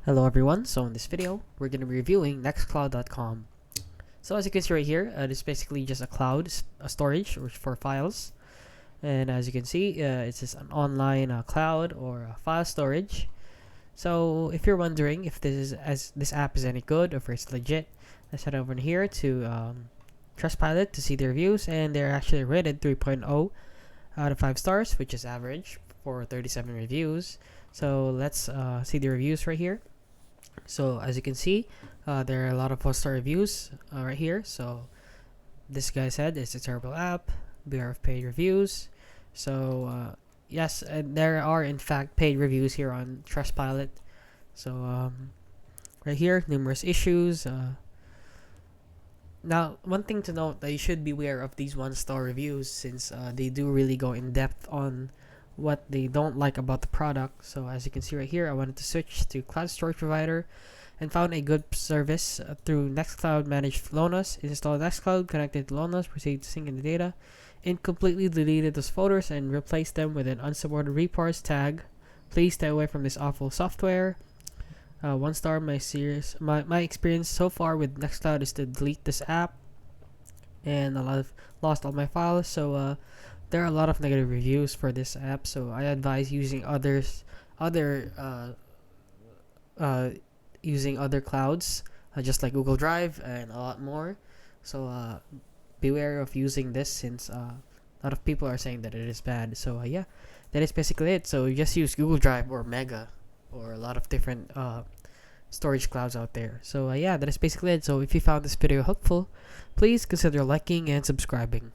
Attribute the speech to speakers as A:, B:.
A: Hello everyone, so in this video, we're going to be reviewing Nextcloud.com. So as you can see right here, it is basically just a cloud, a storage for files. And as you can see, it's just an online cloud or file storage. So if you're wondering if this app is any good or if it's legit, let's head over here to Trustpilot to see the reviews, and they're actually rated 3.0 out of 5 stars, which is average for 37 reviews. So let's see the reviews right here. So as you can see, there are a lot of 4-star reviews right here. So this guy said it's a terrible app. Beware of paid reviews. So yes, there are in fact paid reviews here on Trustpilot. So right here, numerous issues. Now, one thing to note that you should be aware of these 1-star reviews, since they do really go in depth on what they don't like about the product. So as you can see right here, I wanted to switch to cloud storage provider and found a good service through Nextcloud managed Lonas. Installed Nextcloud, connected to Lonas, proceeded to sync in the data, and completely deleted those folders and replaced them with an unsupported reports tag. Please stay away from this awful software. 1 star. My experience so far with Nextcloud is to delete this app, and I've lost all my files. So there are a lot of negative reviews for this app, so I advise using other clouds, just like Google Drive and a lot more. So beware of using this, since a lot of people are saying that it is bad. So yeah, that is basically it. So you just use Google Drive or Mega or a lot of different storage clouds out there. So yeah, that is basically it. So if you found this video helpful, please consider liking and subscribing.